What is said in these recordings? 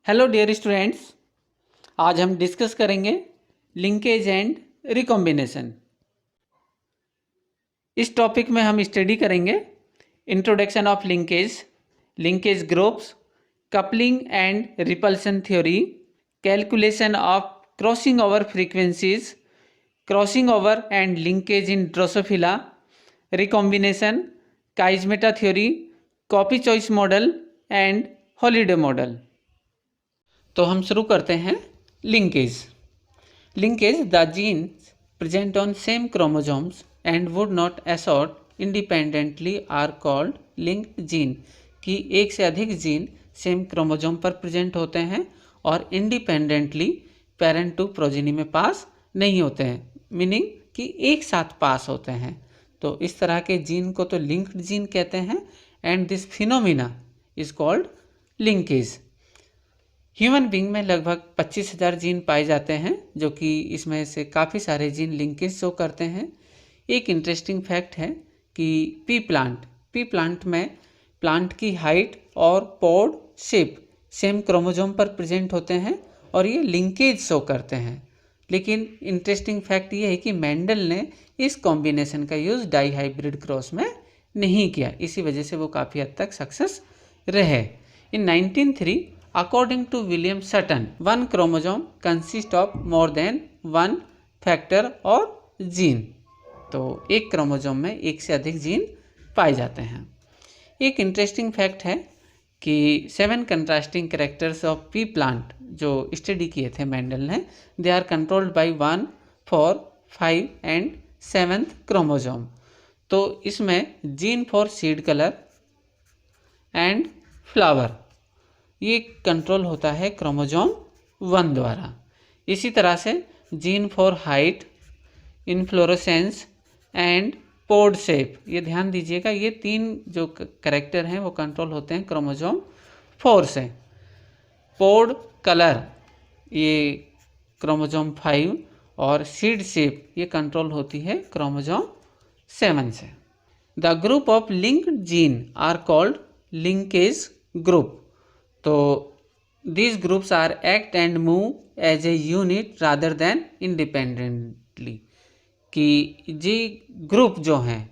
Hello dear students, आज हम discuss करेंगे लिंकेज एंड रिकॉम्बिनेशन। इस टॉपिक में हम स्टडी करेंगे introduction of linkage, linkage groups, coupling and repulsion theory, calculation of crossing over frequencies, crossing over and linkage in drosophila, recombination, chiasmata theory, copy choice model and Holliday model. तो हम शुरू करते हैं linkage. Linkage the genes present on same chromosomes and would not assort independently are called linked gene. कि एक से अधिक gene same chromosome पर प्रेजेंट होते हैं और इंडिपेंडेंटली पेरेंट टू प्रोजेनी में पास नहीं होते हैं, मीनिंग कि एक साथ पास होते हैं। तो इस तरह के जीन को तो लिंक्ड जीन कहते हैं and this phenomena is called linkage. Human being में लगभग 25,000 जीन पाए जाते हैं, जो कि इसमें से काफ़ी सारे जीन लिंकेज शो करते हैं। एक इंटरेस्टिंग फैक्ट है कि पी प्लांट में प्लांट की हाइट और पॉड शेप सेम क्रोमोसोम पर प्रेजेंट होते हैं और ये लिंकेज शो करते हैं। लेकिन इंटरेस्टिंग फैक्ट ये है कि मेंडल ने इस कॉम्बिनेशन का यूज़ डाई हाइब्रिड क्रॉस में नहीं किया, इसी वजह से वो काफ़ी हद तक सक्सेस रहे। इन 1903 according to William Sutton, one chromosome consists of more than one factor or gene। तो एक क्रोमोसोम में एक से अधिक जीन पाए जाते हैं। एक इंटरेस्टिंग फैक्ट है कि 7 contrasting characters of pea plant जो स्टडी किए थे मेंडल ने, they are controlled by 1, 4, 5 and 7th chromosome. तो इसमें gene for seed colour and flower ये कंट्रोल होता है क्रोमोसोम 1 द्वारा। इसी तरह से gene for height, inflorescence and pod shape, ये ध्यान दीजिएगा, ये 3 जो कैरेक्टर हैं वो कंट्रोल होते हैं क्रोमोसोम 4 से। पोड कलर ये क्रोमोसोम 5 और सीड शेप ये कंट्रोल होती है क्रोमोसोम 7 से। The group of linked gene are called linkage group. तो these groups are act and move as a unit rather than independently। कि जी ग्रुप जो हैं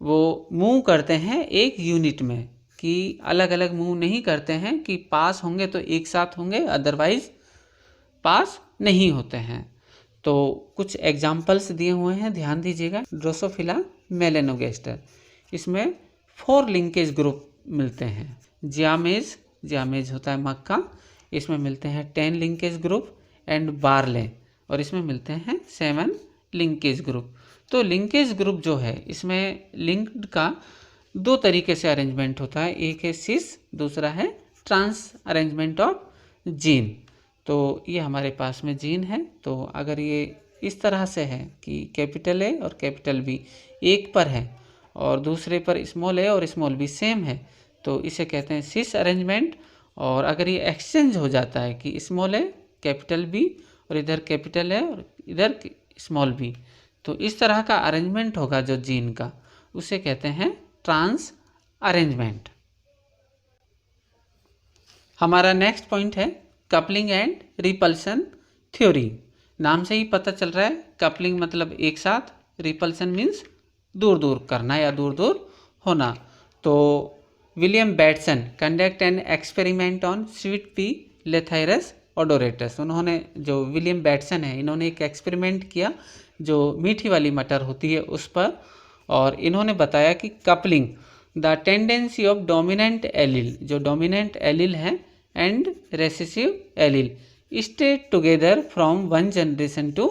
वो मूव करते हैं एक यूनिट में, कि अलग अलग मूव नहीं करते हैं कि पास होंगे तो एक साथ होंगे, अदरवाइज पास नहीं होते हैं। तो कुछ एग्जाम्पल्स दिए हुए हैं, ध्यान दीजिएगा। ड्रोसोफिला मेलेनोगेस्टर, इसमें 4 लिंकेज ग्रुप मिलते हैं। जियामेज होता है मक्का, इसमें मिलते हैं 10 लिंकेज ग्रुप एंड बार्ले, और इसमें मिलते हैं 7 लिंकेज ग्रुप। तो लिंकेज ग्रुप जो है इसमें लिंक्ड का 2 तरीके से अरेंजमेंट होता है, एक है सिस, दूसरा है ट्रांस अरेंजमेंट ऑफ जीन। तो ये हमारे पास में जीन है, तो अगर ये इस तरह से है कि कैपिटल ए और कैपिटल बी एक पर है और दूसरे पर स्मॉल ए और स्मॉल बी सेम है, तो इसे कहते हैं सिस अरेंजमेंट। और अगर ये एक्सचेंज हो जाता है कि स्मॉल ए कैपिटल बी और इधर कैपिटल ए और इधर स्मॉल बी, तो इस तरह का अरेंजमेंट होगा जो जीन का, उसे कहते हैं ट्रांस अरेंजमेंट। हमारा नेक्स्ट पॉइंट है कपलिंग एंड रिपल्सन थ्योरी। नाम से ही पता चल रहा है, कपलिंग मतलब एक साथ, रिपल्सन मीन्स दूर दूर करना या दूर दूर होना। तो William Bateson conduct an experiment on sweet pea lathyrus odoratus. उन्होंने, जो विलियम बैटसन है, इन्होंने एक एक्सपेरिमेंट किया जो मीठी वाली मटर होती है उस पर, और इन्होंने बताया कि coupling the tendency of dominant allele, जो डोमिनेंट एलिल है, and recessive allele stay together from one generation to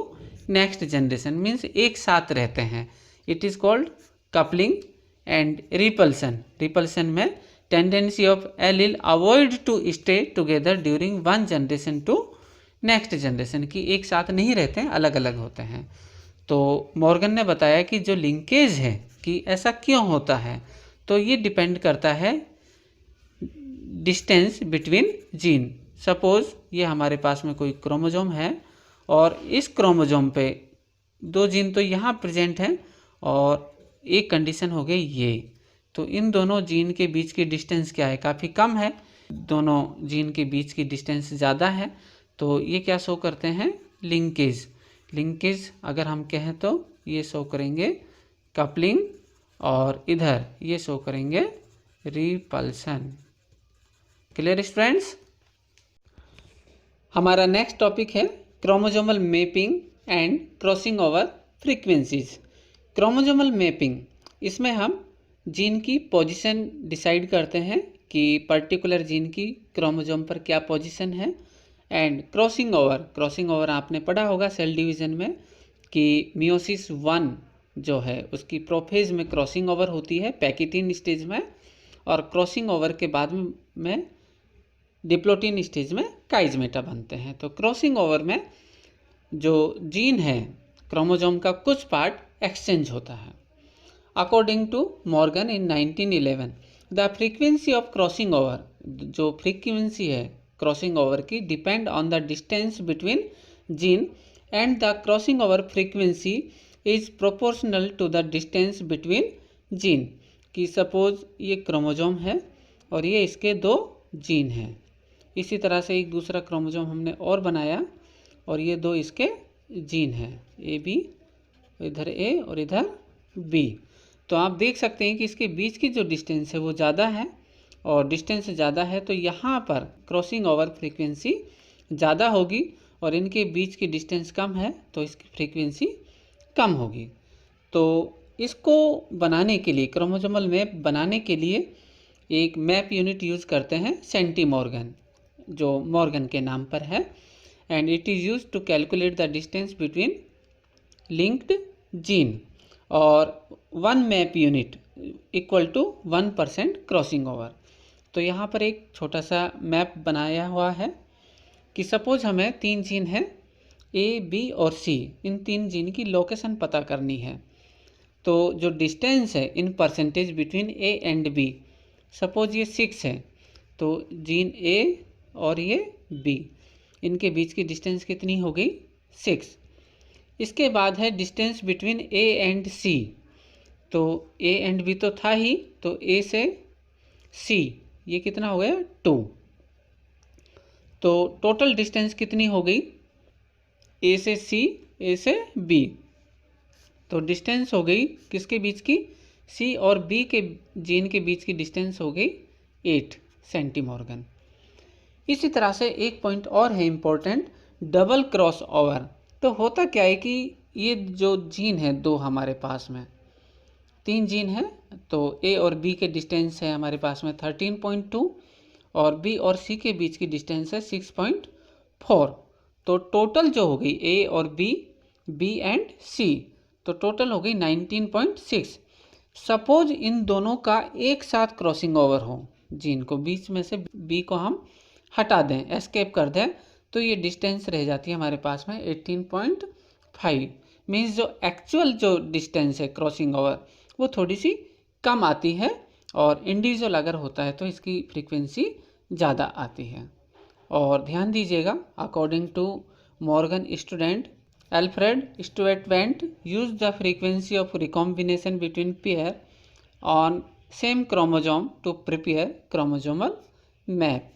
next generation, means एक साथ रहते हैं। It is called coupling and repulsion में tendency of allele avoid to stay together during one generation to next generation, की एक साथ नहीं रहते हैं, अलग अलग होते हैं। तो मॉर्गन ने बताया कि जो लिंकेज है कि ऐसा क्यों होता है, तो ये डिपेंड करता है डिस्टेंस बिटवीन जीन। सपोज ये हमारे पास में कोई क्रोमोसोम है और इस क्रोमोसोम पे 2 जीन तो यहाँ प्रेजेंट हैं और एक कंडीशन हो गई ये, तो इन दोनों जीन के बीच की डिस्टेंस क्या है, काफ़ी कम है, दोनों जीन के बीच की डिस्टेंस ज़्यादा है तो ये क्या शो करते हैं, लिंकेज। लिंकेज अगर हम कहें तो ये शो करेंगे कपलिंग, और इधर ये शो करेंगे रिपल्सन। Clear students. हमारा नेक्स्ट टॉपिक है chromosomal mapping and crossing over frequencies. Chromosomal mapping, इसमें हम जीन की पोजीशन डिसाइड करते हैं कि पर्टिकुलर जीन की क्रोमोसोम पर क्या पोजीशन है। एंड क्रॉसिंग ओवर आपने पढ़ा होगा सेल डिवीज़न में कि मियोसिस 1 जो है उसकी प्रोफेज में क्रॉसिंग ओवर होती है पैकिटिन स्टेज में, और क्रॉसिंग ओवर के बाद में डिप्लोटिन स्टेज में काइजमेटा बनते हैं। तो क्रॉसिंग ओवर में जो जीन है क्रोमोसोम का कुछ पार्ट एक्सचेंज होता है। According to Morgan in 1911 the frequency of crossing over, जो फ्रीक्वेंसी है क्रॉसिंग ओवर की, depend on the distance between gene and the crossing over frequency is proportional to the distance between gene. कि suppose ये chromosome है और ये इसके 2 gene हैं। इसी तरह से एक दूसरा क्रोमोसोम हमने और बनाया और ये 2 इसके जीन हैं, ए बी, इधर ए और इधर बी। तो आप देख सकते हैं कि इसके बीच की जो डिस्टेंस है वो ज़्यादा है, और डिस्टेंस ज़्यादा है तो यहाँ पर क्रॉसिंग ओवर फ्रीक्वेंसी ज़्यादा होगी, और इनके बीच की डिस्टेंस कम है तो इसकी फ्रीक्वेंसी कम होगी। तो इसको बनाने के लिए, क्रोमोसोमल मैप बनाने के लिए एक मैप यूनिट यूज़ करते हैं सेंटीमॉर्गन, जो मॉर्गन के नाम पर है। And it is use to calculate the distance between linked gene, और 1 map unit equal to 1% crossing over. तो यहाँ पर एक छोटा सा मैप बनाया हुआ है कि सपोज हमें 3 जीन हैं ए, बी और सी, इन 3 जीन की लोकेशन पता करनी है। तो जो डिस्टेंस है in percentage between A and B, suppose ये 6 है तो जीन ए और ये बी, इनके बीच की डिस्टेंस कितनी हो गई, 6। इसके बाद है डिस्टेंस बिटवीन ए एंड सी, तो ए एंड बी तो था ही, तो ए से सी ये कितना हो गया, 2। तो टोटल डिस्टेंस कितनी हो गई, ए से सी, ए से बी, तो डिस्टेंस हो गई किसके बीच की, सी और बी के जीन के बीच की डिस्टेंस हो गई 8 सेंटीमॉर्गन। इसी तरह से एक पॉइंट और है इम्पोर्टेंट, डबल क्रॉस ओवर। तो होता क्या है कि ये जो जीन है 2 हमारे पास में 3 जीन है, तो ए और बी के डिस्टेंस है हमारे पास में 13.2, और बी और सी के बीच की डिस्टेंस है 6.4। तो टोटल जो हो गई ए और बी, बी एंड सी, तो टोटल हो गई 19.6। सपोज इन दोनों का एक साथ क्रॉसिंग ओवर हो, जीन को बीच में से बी को हम हटा दें, एस्केप कर दें, तो ये डिस्टेंस रह जाती है हमारे पास में 18.5। मीन्स जो एक्चुअल जो डिस्टेंस है क्रॉसिंग ओवर वो थोड़ी सी कम आती है, और इंडिविजुअल अगर होता है तो इसकी फ्रीक्वेंसी ज़्यादा आती है। और ध्यान दीजिएगा, according to Morgan student Alfred Stuart use the frequency of recombination between pair on same chromosome to prepare chromosomal map.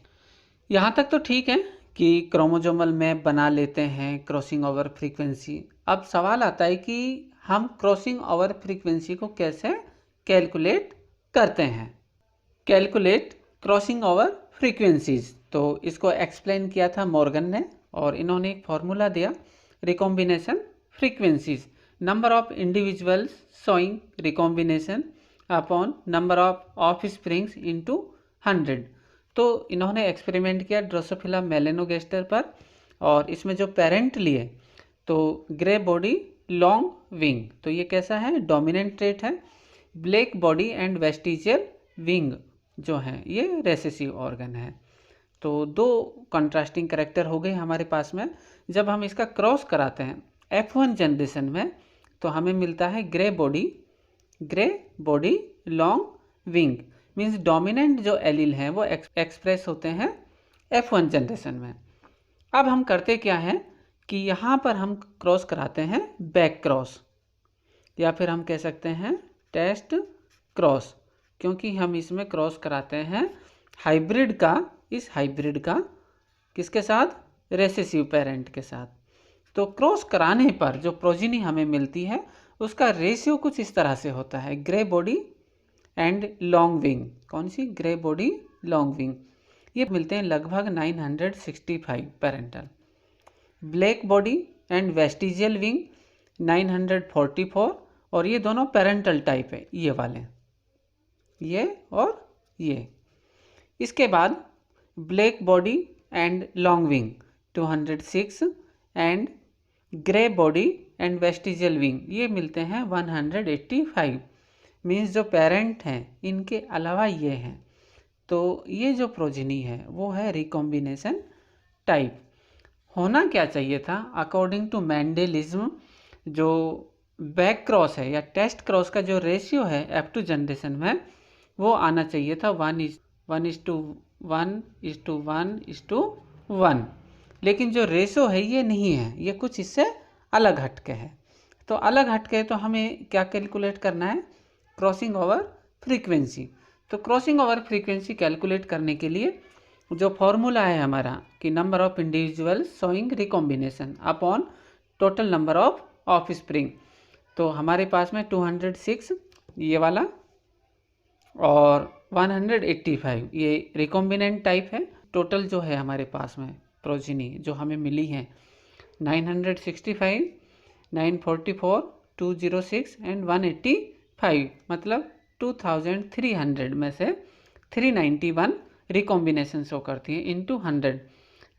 यहाँ तक तो ठीक है कि क्रोमोसोमल मैप बना लेते हैं, क्रॉसिंग ओवर फ्रीक्वेंसी। अब सवाल आता है कि हम क्रॉसिंग ओवर फ्रीक्वेंसी को कैसे कैलकुलेट करते हैं। कैलकुलेट क्रॉसिंग ओवर फ्रीक्वेंसीज, तो इसको एक्सप्लेन किया था मॉर्गन ने, और इन्होंने एक फार्मूला दिया, recombination frequencies, number of individuals showing recombination upon number of offsprings into 100। तो इन्होंने एक्सपेरिमेंट किया ड्रोसोफिला मेलेनोगेस्टर पर, और इसमें जो पेरेंट लिए तो ग्रे बॉडी लॉन्ग विंग, तो ये कैसा है, डोमिनेंट ट्रेट है। Black body and vestigial wing जो हैं ये रेसेसिव ऑर्गन है। तो 2 कंट्रास्टिंग कैरेक्टर हो गए हमारे पास में। जब हम इसका क्रॉस कराते हैं F1 जनरेशन में तो हमें मिलता है grey body long wing, means dominant जो एलील हैं वो एक्सप्रेस होते हैं F1 जनरेशन में। अब हम करते क्या हैं कि यहाँ पर हम क्रॉस कराते हैं बैक क्रॉस, या फिर हम कह सकते हैं टेस्ट क्रॉस, क्योंकि हम इसमें क्रॉस कराते हैं हाइब्रिड का इस हाइब्रिड का किसके साथ, रेसेसिव पेरेंट के साथ। तो क्रॉस कराने पर जो प्रोजिनी हमें मिलती है उसका रेशियो कुछ इस तरह से होता है, grey body and long wing. कौन सी, ग्रे बॉडी लॉन्ग विंग, ये मिलते हैं लगभग 965 parental. Black body and vestigial wing 944, और ये दोनों पेरेंटल टाइप है, ये वाले, ये और ये। इसके बाद black body and long wing 206 and grey body and vestigial wing ये मिलते हैं 185। मीन्स जो पेरेंट हैं इनके अलावा ये हैं। तो ये जो प्रोजिनी है वो है रिकॉम्बिनेशन टाइप। होना क्या चाहिए था अकॉर्डिंग टू मेंडलिज्म, जो बैक क्रॉस है या टेस्ट क्रॉस का जो रेशियो है F2 जनरेशन में वो आना चाहिए था 1:1:1:1, लेकिन जो रेशो है ये नहीं है, ये कुछ इससे अलग हटके है। तो अलग हटके तो हमें क्या कैलकुलेट करना है, क्रॉसिंग ओवर फ्रीक्वेंसी। तो क्रॉसिंग ओवर फ्रीक्वेंसी कैलकुलेट करने के लिए जो फॉर्मूला है हमारा कि number of individual showing recombination upon total number of offspring. तो हमारे पास में 206 ये वाला और 185 ये रिकॉम्बिनेंट टाइप है। टोटल जो है हमारे पास में प्रोजिनी जो हमें मिली है 965, 944, 206 एंड 185, मतलब 2300 में से 391 रिकॉम्बिनेशन शो करती हैं इनटू 100।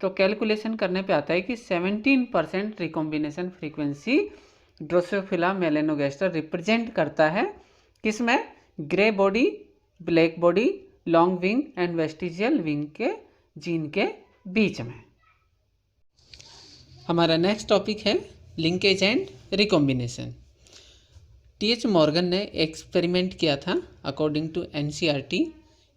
तो कैलकुलेशन करने पे आता है कि 17% recombination frequency Drosophila melanogaster represent करता है, किसमें, grey body, black body, long wing and vestigial wing के जीन के बीच में। हमारा नेक्स्ट टॉपिक है linkage and recombination. T H. Morgan ने एक्सपेरिमेंट किया था according to NCERT,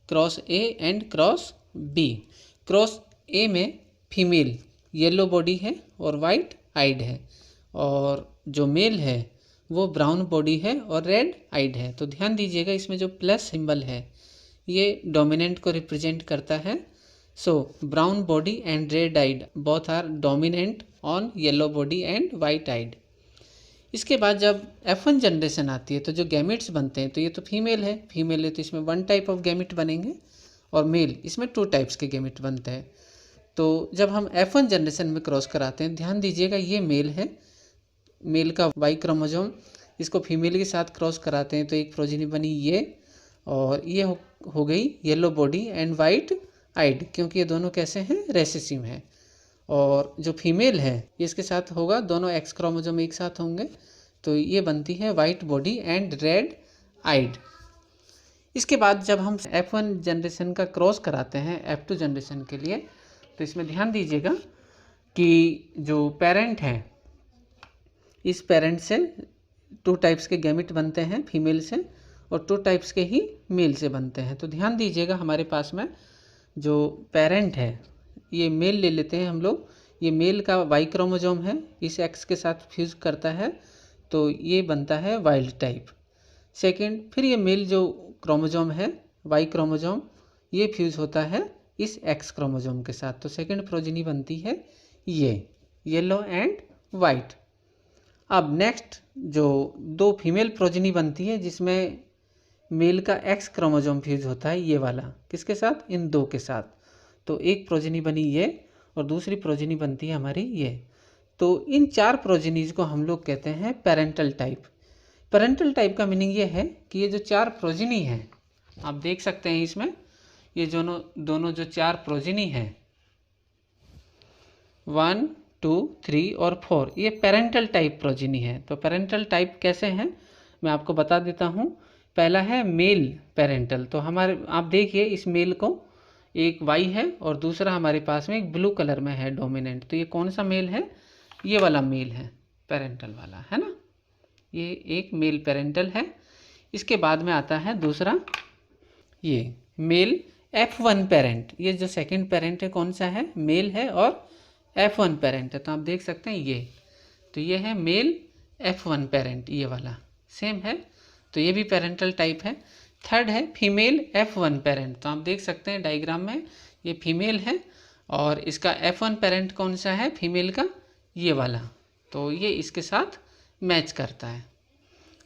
cross A and cross B. Cross A में फीमेल येलो बॉडी है और वाइट आइड है, और जो मेल है वो ब्राउन बॉडी है और रेड आइड है। तो ध्यान दीजिएगा इसमें जो प्लस सिंबल है ये डोमिनेंट को रिप्रेजेंट करता है। So brown body and red eyed both are dominant on yellow body and white eyed. इसके बाद जब F1 जनरेशन आती है तो जो गैमेट्स बनते हैं, तो ये तो फीमेल है तो इसमें 1 टाइप ऑफ गैमेट बनेंगे, और मेल इसमें 2 टाइप्स के गैमेट बनते हैं। तो जब हम F1 जनरेशन में क्रॉस कराते हैं, ध्यान दीजिएगा ये मेल है, मेल का वाई क्रोमोसोम, इसको फीमेल के साथ क्रॉस कराते हैं तो एक प्रोजिनी बनी ये, और ये हो गई yellow body and white eyed, क्योंकि ये दोनों कैसे हैं, रेसेसिव हैं। और जो फीमेल है इसके साथ होगा, दोनों एक्स क्रोमोसोम एक साथ होंगे, तो ये बनती है white body and red eyed. इसके बाद जब हम F1 जनरेशन का क्रॉस कराते हैं F2 जनरेशन के लिए, तो इसमें ध्यान दीजिएगा कि जो पेरेंट है, इस पेरेंट से 2 टाइप्स के गैमेट बनते हैं फीमेल से, और 2 टाइप्स के ही मेल से बनते हैं। तो ध्यान दीजिएगा हमारे पास में जो पेरेंट है ये मेल ले लेते हैं हम लोग, ये मेल का वाई क्रोमोसोम है, इस एक्स के साथ फ्यूज करता है तो ये बनता है वाइल्ड टाइप। सेकंड, फिर ये मेल जो क्रोमोसोम है वाई क्रोमोसोम, ये फ्यूज होता है इस एक्स क्रोमोसोम के साथ, तो सेकंड प्रोजिनी बनती है ये येलो एंड वाइट। अब नेक्स्ट जो 2 फीमेल प्रोजिनी बनती है जिसमें मेल का एक्स क्रोमोसोम फ्यूज होता है, ये वाला किसके साथ, इन 2 के साथ, तो एक प्रोजिनी बनी ये और दूसरी प्रोजिनी बनती है हमारी ये। तो इन 4 प्रोजिनीज को हम लोग कहते हैं पेरेंटल टाइप। पेरेंटल टाइप का मीनिंग ये है कि ये जो 4 प्रोजिनी हैं, आप देख सकते हैं इसमें ये दोनों जो 4 प्रोजिनी हैं 1, 2, 3 और 4, ये पेरेंटल टाइप प्रोजिनी है। तो पेरेंटल टाइप कैसे हैं मैं आपको बता देता हूँ। पहला है मेल पेरेंटल, तो हमारे आप देखिए इस मेल को एक वाई है और दूसरा हमारे पास में एक ब्लू कलर में है डोमिनेंट, तो ये कौन सा मेल है, ये वाला मेल है पेरेंटल वाला, है ना, ये एक मेल पेरेंटल है। इसके बाद में आता है दूसरा ये मेल F1 पेरेंट, ये जो सेकंड पेरेंट है कौन सा है, मेल है और F1 पेरेंट है, तो आप देख सकते हैं ये, तो ये है मेल F1 पेरेंट, ये वाला सेम है, तो ये भी पेरेंटल टाइप है। थर्ड है फीमेल F1 पेरेंट, तो आप देख सकते हैं डायग्राम में ये फीमेल है और इसका F1 पेरेंट कौन सा है फीमेल का, ये वाला, तो ये इसके साथ मैच करता है,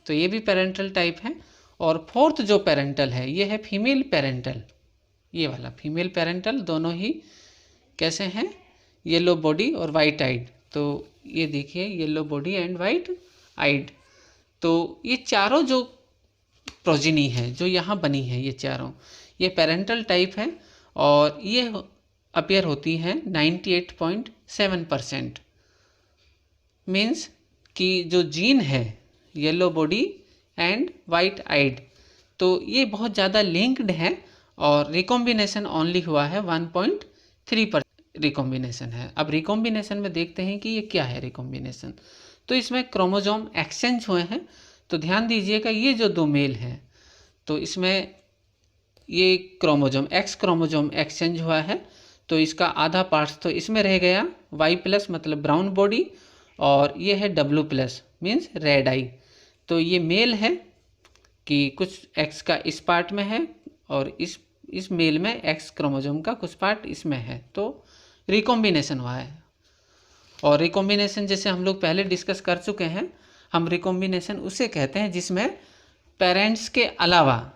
तो ये भी पेरेंटल टाइप है। और फोर्थ जो पेरेंटल है ये है फीमेल पेरेंटल, ये वाला फीमेल पेरेंटल, दोनों ही कैसे हैं, येलो बॉडी और वाइट आइड। तो ये देखिए yellow body and white eyed, तो ये चारों जो प्रोजिनी है जो यहाँ बनी है ये चारों, ये पेरेंटल टाइप है और ये अपीयर होती है 98.7%। मीन्स कि जो जीन है yellow body and white eyed, तो ये बहुत ज़्यादा लिंक्ड है और रिकॉम्बिनेशन ओनली हुआ है 1.3% रिकॉम्बिनेशन है। अब रिकॉम्बिनेशन में देखते हैं कि ये क्या है रिकॉम्बिनेशन। तो इसमें क्रोमोजोम एक्सचेंज हुए हैं, तो ध्यान दीजिएगा ये जो दो मेल हैं तो इसमें ये क्रोमोजोम एक्स क्रोमोजोम एक्सचेंज हुआ है, तो इसका आधा पार्ट तो इसमें रह गया Y+ मतलब ब्राउन बॉडी, और ये है W+ मीन्स रेड आई। तो ये मेल है कि कुछ एक्स का इस पार्ट में है और इस मेल में एक्स क्रोमोजोम का कुछ पार्ट इसमें है, तो रिकॉम्बिनेशन हुआ है। और रिकॉम्बिनेशन जैसे हम लोग पहले डिस्कस कर चुके हैं, हम रिकॉम्बिनेशन उसे कहते हैं जिसमें पेरेंट्स के अलावा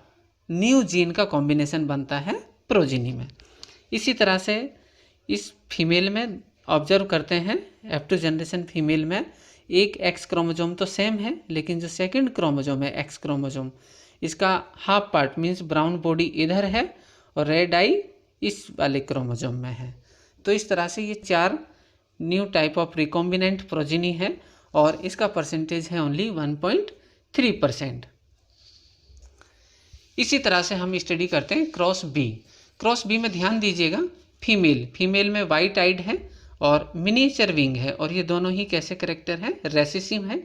न्यू जीन का कॉम्बिनेशन बनता है प्रोजिनी में। इसी तरह से इस फीमेल में ऑब्जर्व करते हैं F2 जनरेशन फीमेल में एक एक्स क्रोमोजोम तो सेम है, लेकिन जो सेकंड क्रोमोजोम है एक्स क्रोमोजोम, इसका half part means brown body इधर है और रेड आई इस वाले क्रोमोजोम में है। तो इस तरह से ये 4 new type of recombinant progeny है और इसका परसेंटेज है ओनली 1.3%। इसी तरह से हम स्टडी करते हैं क्रॉस बी। क्रॉस बी में ध्यान दीजिएगा फीमेल में वाइट आइड है और मिनिएचर विंग है, और ये दोनों ही कैसे करेक्टर हैं, रेसेसिव है।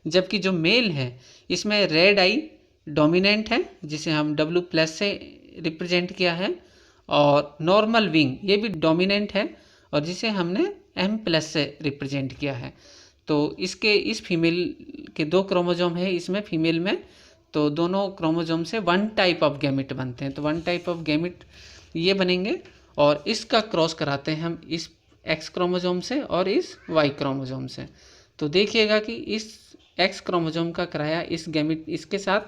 जबकि जो मेल है इसमें रेड आई डोमिनेंट है जिसे हम W+ से रिप्रेजेंट किया है, और नॉर्मल विंग ये भी डोमिनेंट है और जिसे हमने M+ से रिप्रेजेंट किया है। तो इस फीमेल के 2 क्रोमोजोम है इसमें फीमेल में, तो दोनों क्रोमोजोम से 1 टाइप ऑफ गैमिट बनते हैं, तो 1 टाइप ऑफ गैमिट ये बनेंगे और इसका क्रॉस कराते हैं हम इस एक्स क्रोमोजोम से और इस वाई क्रोमोजोम से। तो देखिएगा कि इस एक्स क्रोमोजोम का कराया इस गैमिट इसके साथ,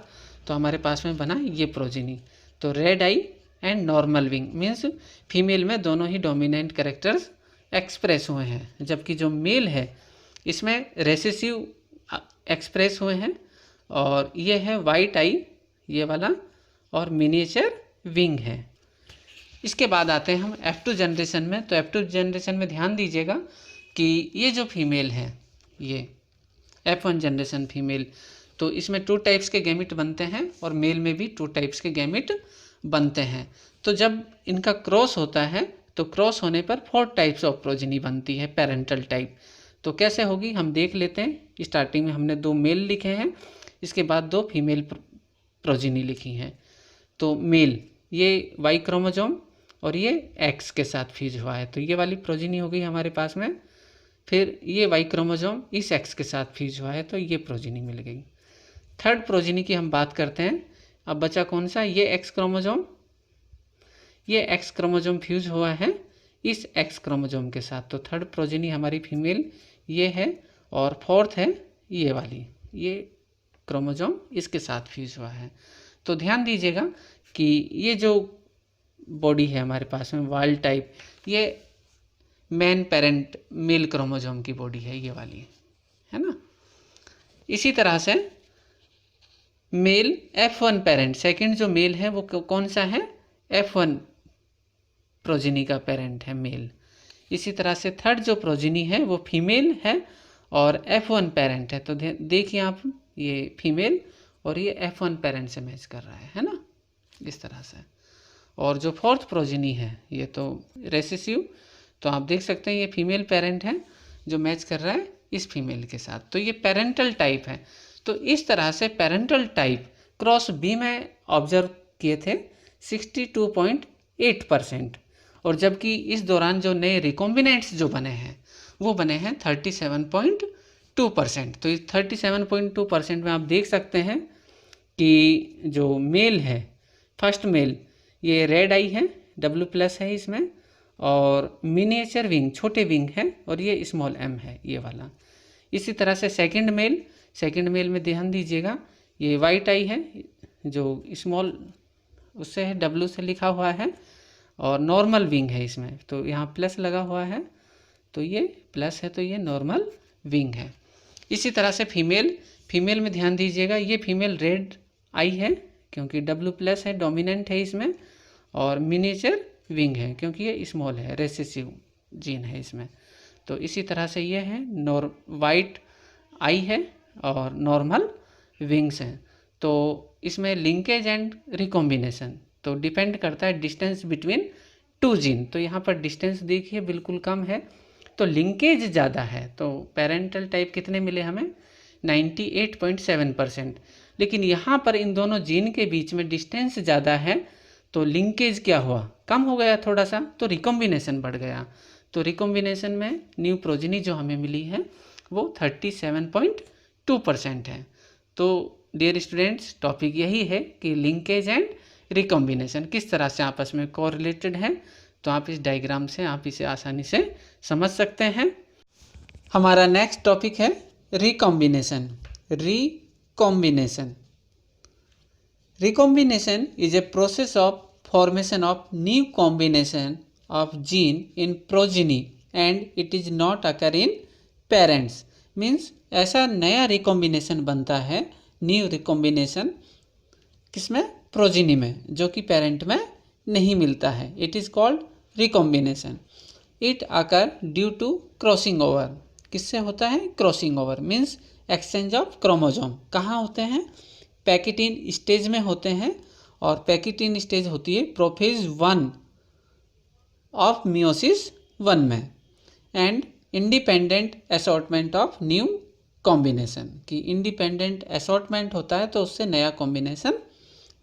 तो हमारे पास में बना ये प्रोजिनी। तो red I and normal wing means female में दोनों ही डोमिनेंट कैरेक्टर्स एक्सप्रेस हुए हैं, जबकि जो मेल है इसमें रेसेसिव एक्सप्रेस हुए हैं, और ये है वाइट आई ये वाला और मिनिएचर विंग है। इसके बाद आते हैं हम F2 जनरेशन में। तो F2 जनरेशन में ध्यान दीजिएगा कि ये जो फीमेल है ये F1 जनरेशन फीमेल, तो इसमें 2 टाइप्स के गैमिट बनते हैं और मेल में भी 2 टाइप्स के गैमिट बनते हैं। तो जब इनका क्रॉस होता है तो क्रॉस होने पर 4 टाइप्स ऑफ प्रोजिनी बनती है पेरेंटल टाइप। तो कैसे होगी हम देख लेते हैं। स्टार्टिंग में हमने 2 मेल लिखे हैं, इसके बाद 2 फीमेल प्रोजिनी लिखी हैं। तो मेल ये वाई क्रोमोजोम और ये एक्स के साथ फ्यूज हुआ है, तो ये वाली प्रोजिनी हो गई हमारे पास में। फिर ये वाई क्रोमोजोम इस एक्स के साथ फ्यूज हुआ है, तो ये प्रोजिनी मिल गई। थर्ड प्रोजिनी की हम बात करते हैं। अब बचा कौन सा, ये एक्स क्रोमोजोम, ये एक्स क्रोमोजोम फ्यूज हुआ है इस एक्स क्रोमोजोम के साथ, तो थर्ड प्रोजिनी हमारी फीमेल ये है, और फोर्थ है ये वाली, ये क्रोमोजोम इसके साथ फ्यूज हुआ है। तो ध्यान दीजिएगा कि ये जो बॉडी है हमारे पास में वाइल्ड टाइप, ये मेन पेरेंट मेल क्रोमोजोम की बॉडी है ये वाली, है ना। इसी तरह से मेल F1 पेरेंट, सेकंड जो मेल है वो कौन सा है, F1 प्रोजिनी का पेरेंट है मेल। इसी तरह से थर्ड जो प्रोजिनी है वो फीमेल है और F1 पेरेंट है। तो देखिए आप ये फीमेल और ये F1 पेरेंट से मैच कर रहा है ना, इस तरह से। और जो फोर्थ प्रोजिनी है ये तो रेसेसिव, तो आप देख सकते हैं ये फीमेल पेरेंट है जो मैच कर रहा है इस फीमेल के साथ, तो ये पेरेंटल टाइप है। तो इस तरह से पेरेंटल टाइप क्रॉस बी में ऑब्जर्व किए थे 62.8%, और जबकि इस दौरान जो नए रिकॉम्बिनेंट्स जो बने हैं वो बने हैं 37.2%। तो इस 37.2% में आप देख सकते हैं कि जो मेल है फर्स्ट मेल ये रेड आई है, W+ है इसमें, और मिनिएचर विंग छोटे विंग है, और ये स्मॉल एम है ये वाला। इसी तरह से सेकंड मेल में ध्यान दीजिएगा, ये वाइट आई है जो स्मॉल उससे है, डब्लू से लिखा हुआ है, और नॉर्मल विंग है इसमें, तो यहाँ प्लस लगा हुआ है, तो ये प्लस है, तो ये नॉर्मल विंग है। इसी तरह से फीमेल में ध्यान दीजिएगा, ये फीमेल रेड आई है क्योंकि डब्लू प्लस है, डोमिनेंट है इसमें, और मिनिएचर विंग है क्योंकि ये स्मॉल है, रेसेसिव जीन है इसमें। तो इसी तरह से ये है वाइट आई है और नॉर्मल विंग्स हैं। तो इसमें लिंकेज एंड रिकॉम्बिनेशन तो डिपेंड करता है डिस्टेंस बिटवीन टू जीन। तो यहाँ पर डिस्टेंस देखिए बिल्कुल कम है, तो लिंकेज ज़्यादा है। तो पेरेंटल टाइप कितने मिले हमें 98.7%। लेकिन यहाँ पर इन दोनों जीन के बीच में डिस्टेंस ज़्यादा है, तो लिंकेज क्या हुआ, कम हो गया थोड़ा सा, तो रिकॉम्बिनेशन बढ़ गया। तो रिकॉम्बिनेशन में न्यू प्रोजेनी जो हमें मिली है वो 37.2% है। तो डियर स्टूडेंट्स, टॉपिक यही है कि लिंकेज एंड रिकॉम्बिनेशन किस तरह से आपस में कोरिलेटेड है। तो आप इस डायग्राम से आप इसे आसानी से समझ सकते हैं। हमारा नेक्स्ट टॉपिक है recombination. Recombination is a process of formation of new combination of gene in progeny and it is not occur in parents. Means ऐसा नया रिकॉम्बिनेशन बनता है, न्यू रिकॉम्बिनेशन किसमें, प्रोजिनी में, जो कि पेरेंट में नहीं मिलता है। It is called recombination. It occur due to crossing over. किससे होता है, crossing over means exchange of chromosome. कहाँ होते हैं, पैकेटिन स्टेज में होते हैं, और पैकेटिन स्टेज होती है प्रोफेज 1 ऑफ मियोसिस 1 में। And independent assortment of new combination, कि इंडिपेंडेंट असॉर्टमेंट होता है तो उससे नया कॉम्बिनेशन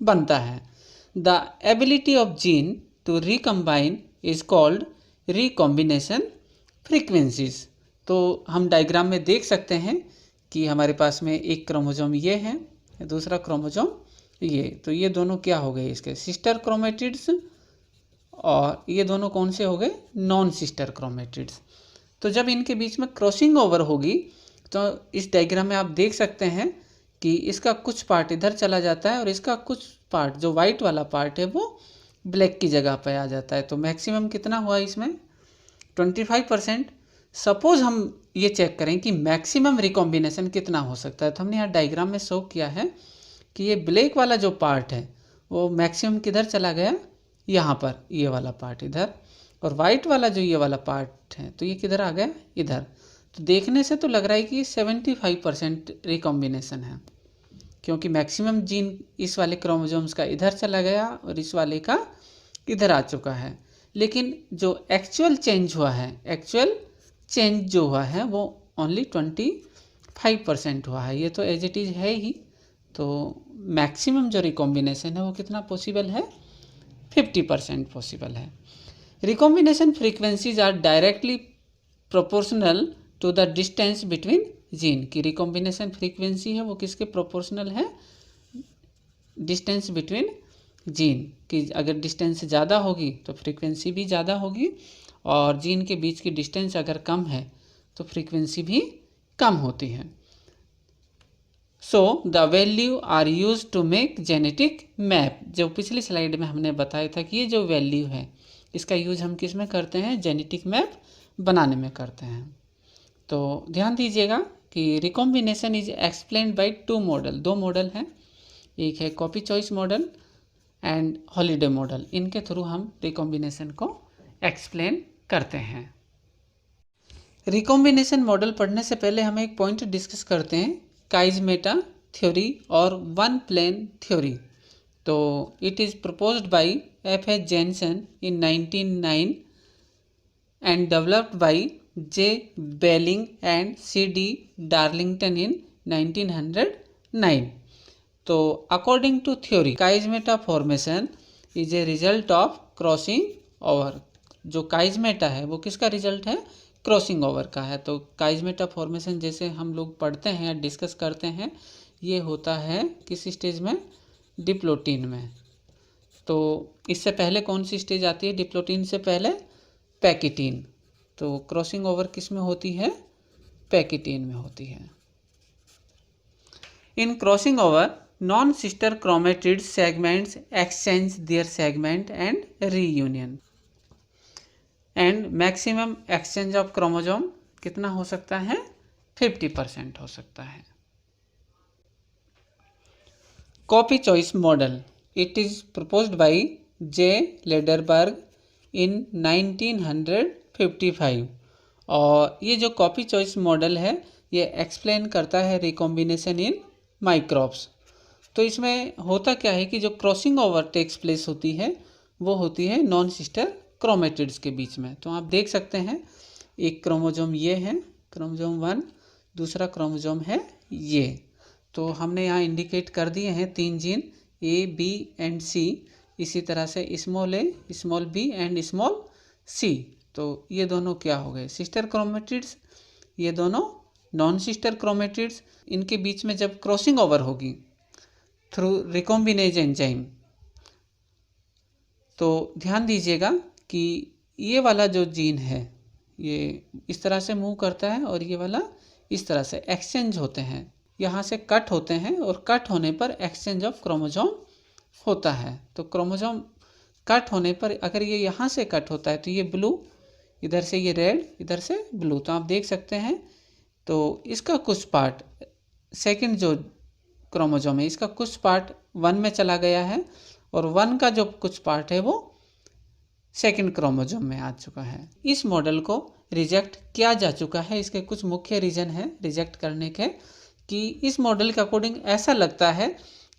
बनता है। The ability of gene to recombine is called recombination frequencies. तो हम डायग्राम में देख सकते हैं कि हमारे पास में एक क्रोमोजोम ये है, दूसरा क्रोमोजोम ये, तो ये दोनों क्या हो गए, इसके सिस्टर क्रोमेटिड्स, और ये दोनों कौन से हो गए, नॉन सिस्टर क्रोमेटिड्स। तो जब इनके बीच में क्रॉसिंग ओवर होगी, तो इस डायग्राम में आप देख सकते हैं कि इसका कुछ पार्ट इधर चला जाता है और इसका कुछ पार्ट जो वाइट वाला पार्ट है वो ब्लैक की जगह पे आ जाता है। तो मैक्सिमम कितना हुआ इसमें 25%। सपोज हम ये चेक करें कि मैक्सिमम रिकॉम्बिनेशन कितना हो सकता है, तो हमने यहाँ डायग्राम में शो किया है कि ये ब्लैक वाला जो पार्ट है वो मैक्सिमम किधर चला गया, यहाँ पर ये वाला पार्ट इधर, और वाइट वाला जो ये वाला पार्ट है तो ये किधर आ गया, इधर। तो देखने से तो लग रहा है कि 75% रिकॉम्बिनेशन है, क्योंकि मैक्सिमम जीन इस वाले क्रोमोजोम्स का इधर चला गया और इस वाले का इधर आ चुका है। लेकिन जो एक्चुअल चेंज हुआ है, एक्चुअल चेंज जो हुआ है वो ओनली 25% हुआ है। ये तो एज इट इज़ है ही। तो मैक्सिमम जो रिकॉम्बिनेशन है वो कितना पॉसिबल है, 50% पॉसिबल है। Recombination frequencies are directly proportional to the distance between gene. की रिकॉम्बिनेशन फ्रीक्वेंसी है वो किसके प्रोपोर्शनल है, डिस्टेंस बिटवीन जीन। कि अगर डिस्टेंस ज़्यादा होगी तो फ्रीक्वेंसी भी ज़्यादा होगी, और जीन के बीच की डिस्टेंस अगर कम है तो फ्रीक्वेंसी भी कम होती है। So the value are use to make genetic map. जो पिछली स्लाइड में हमने बताया था कि ये जो वैल्यू है इसका यूज हम किस में करते हैं, जेनेटिक मैप बनाने में करते हैं। तो ध्यान दीजिएगा कि recombination is explained bye 2 model. 2 model हैं, एक है copy choice model and Holliday model. इनके थ्रू हम रिकॉम्बिनेशन को एक्सप्लेन करते हैं। रिकॉम्बिनेशन मॉडल पढ़ने से पहले हम एक पॉइंट डिस्कस करते हैं, काइजमेटा थ्योरी और वन प्लेन थ्योरी। तो it is proposed by F.H. Janssen in 1909 and developed by J. Belling and C.D. Darlington in 1909। तो according to theory, chiasmata formation is a result of crossing over. जो chiasmata है वो किसका result है, crossing over का है। तो काइजमेटा formation जैसे हम लोग पढ़ते हैं या डिस्कस करते हैं, ये होता है किस स्टेज में, डिप्लोटीन में। तो इससे पहले कौन सी स्टेज आती है डिप्लोटीन से पहले, पैकिटीन। तो क्रॉसिंग ओवर किस में होती है? पैकिटीन में होती है। In crossing over non sister chromatid segments exchange their segment and reunion and maximum exchange of chromosome कितना हो सकता है? 50% हो सकता है। Copy choice model, it is proposed by J Lederberg in 1955 और ये जो कॉपी चॉइस मॉडल है ये एक्सप्लेन करता है रिकॉम्बिनेशन इन माइक्रोब्स। तो इसमें होता क्या है कि जो क्रॉसिंग ओवर टेक्स प्लेस होती है वो होती है नॉन सिस्टर क्रोमेटिड्स के बीच में। तो आप देख सकते हैं एक क्रोमोसोम ये है क्रोमोसोम 1, दूसरा क्रोमोसोम है ये। तो हमने यहाँ इंडिकेट कर दिए हैं 3 gene A, B and C, इसी तरह से small A, small B and small C. तो ये दोनों क्या हो गए? Sister chromatids. ये दोनों नॉन सिस्टर क्रोमेटिड्स। इनके बीच में जब क्रॉसिंग ओवर होगी थ्रू रिकॉम्बिनेज एंजाइम, तो ध्यान दीजिएगा कि ये वाला जो जीन है ये इस तरह से मूव करता है और ये वाला इस तरह से एक्सचेंज होते हैं, यहाँ से कट होते हैं और कट होने पर एक्सचेंज ऑफ क्रोमोसोम होता है। तो क्रोमोसोम कट होने पर अगर ये यहाँ से कट होता है तो ये ब्लू, इधर से ये रेड, इधर से ब्लू। तो आप देख सकते हैं तो इसका कुछ पार्ट सेकंड जो क्रोमोसोम है इसका कुछ पार्ट 1 में चला गया है और 1 का जो कुछ पार्ट है वो सेकंड क्रोमोसोम में आ चुका है। इस मॉडल को रिजेक्ट किया जा चुका है। इसके कुछ मुख्य रीज़न है रिजेक्ट करने के कि इस मॉडल के अकॉर्डिंग ऐसा लगता है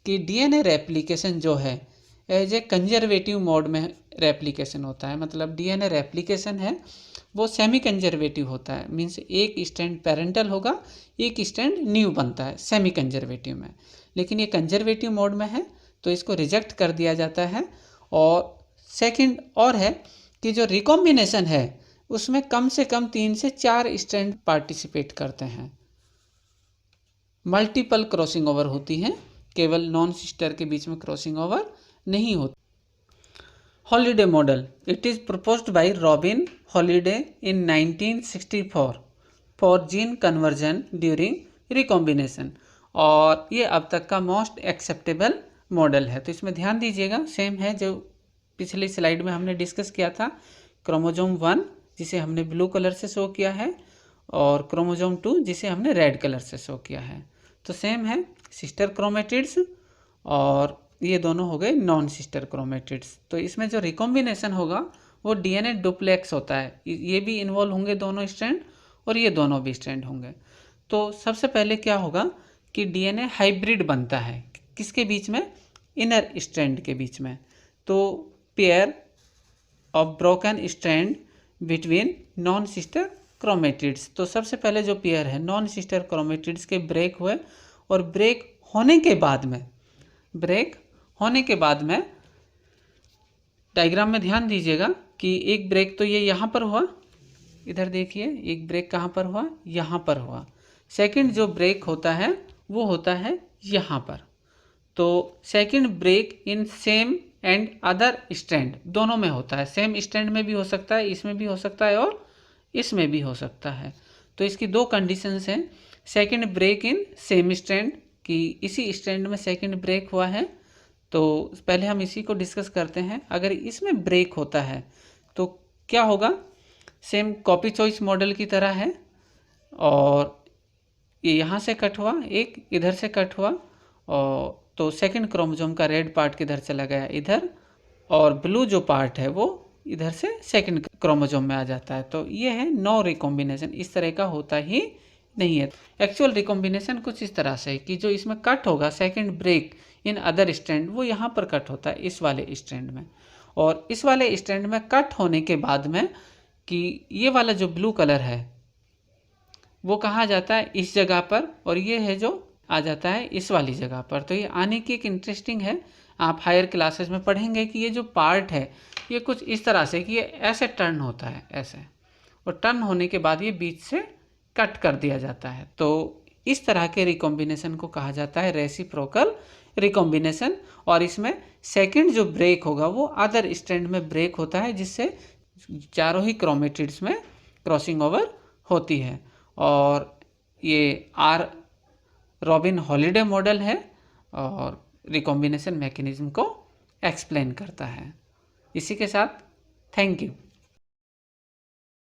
कि डीएनए रेप्लिकेशन जो है एज ए कंजर्वेटिव मोड में रेप्लिकेशन होता है। मतलब डीएनए रेप्लिकेशन है वो सेमी कंजर्वेटिव होता है, मीन्स एक स्ट्रैंड पेरेंटल होगा, एक स्ट्रैंड न्यू बनता है सेमी कंजर्वेटिव में। लेकिन ये कंजर्वेटिव मोड में है तो इसको रिजेक्ट कर दिया जाता है। और सेकंड और है कि जो रिकॉम्बिनेशन है उसमें कम से कम 3 से 4 स्ट्रैंड पार्टिसिपेट करते हैं। मल्टीपल क्रॉसिंग ओवर होती हैं, केवल नॉन सिस्टर के बीच में क्रॉसिंग ओवर नहीं होती। Holiday model, it is proposed bye robin holiday in 1964 for gene conversion during recombination और ये अब तक का मोस्ट एक्सेप्टेबल मॉडल है। तो इसमें ध्यान दीजिएगा सेम है जो पिछली स्लाइड में हमने डिस्कस किया था। क्रोमोसोम 1 जिसे हमने ब्लू कलर से शो किया है और क्रोमोसोम 2 जिसे हमने रेड कलर से शो किया है। तो सेम है सिस्टर क्रोमेटिड्स और ये दोनों हो गए नॉन सिस्टर क्रोमेटिड्स। तो इसमें जो रिकॉम्बिनेशन होगा वो डीएनए डुप्लेक्स होता है, ये भी इन्वॉल्व होंगे दोनों स्ट्रैंड और ये दोनों भी स्ट्रैंड होंगे। तो सबसे पहले क्या होगा कि डीएनए हाइब्रिड बनता है किसके बीच में? इनर स्ट्रैंड के बीच में। तो pair of broken strand between non sister chromatids. तो सबसे पहले जो पेयर है नॉन सिस्टर क्रोमेटिड्स के ब्रेक हुए और ब्रेक होने के बाद में डायग्राम में ध्यान दीजिएगा कि एक ब्रेक तो ये यहाँ पर हुआ, इधर देखिए एक ब्रेक कहाँ पर हुआ? यहाँ पर हुआ। सेकंड जो ब्रेक होता है वो होता है यहाँ पर। तो second break in same and other strand दोनों में होता है। सेम स्ट्रैंड में भी हो सकता है, इसमें भी हो सकता है और इसमें भी हो सकता है। तो इसकी 2 कंडीशंस हैं। Second break in same strand कि इसी स्ट्रैंड में सेकंड ब्रेक हुआ है, तो पहले हम इसी को डिस्कस करते हैं। अगर इसमें ब्रेक होता है तो क्या होगा? सेम कॉपी चॉइस मॉडल की तरह है और ये यहाँ से कट हुआ, एक इधर से कट हुआ और तो सेकंड क्रोमोसोम का रेड पार्ट किधर चला गया? इधर, और ब्लू जो पार्ट है वो इधर से सेकंड क्रोमोसोम में आ जाता है। तो ये है नो रिकॉम्बिनेशन, इस तरह का होता ही नहीं है। एक्चुअल रिकॉम्बिनेशन कुछ इस तरह से कि जो इसमें कट होगा second break in other strand वो यहाँ पर कट होता है इस वाले स्ट्रैंड में, और इस वाले स्ट्रैंड में कट होने के बाद में कि ये वाला जो ब्लू कलर है वो कहाँ जाता है? इस जगह पर, और ये है जो आ जाता है इस वाली जगह पर। तो ये आने की एक इंटरेस्टिंग है, आप हायर क्लासेस में पढ़ेंगे कि ये जो पार्ट है ये कुछ इस तरह से कि ये ऐसे टर्न होता है ऐसे, और टर्न होने के बाद ये बीच से कट कर दिया जाता है। तो इस तरह के रिकॉम्बिनेशन को कहा जाता है रेसिप्रोकल रिकॉम्बिनेशन। और इसमें सेकंड जो ब्रेक होगा वो अदर स्ट्रैंड में ब्रेक होता है जिससे चारों ही क्रोमेटिड्स में क्रॉसिंग ओवर होती है। और ये आर रॉबिन हॉलिडे मॉडल है और रिकॉम्बिनेशन मैकेनिज्म को एक्सप्लेन करता है। इसी के साथ थैंक यू।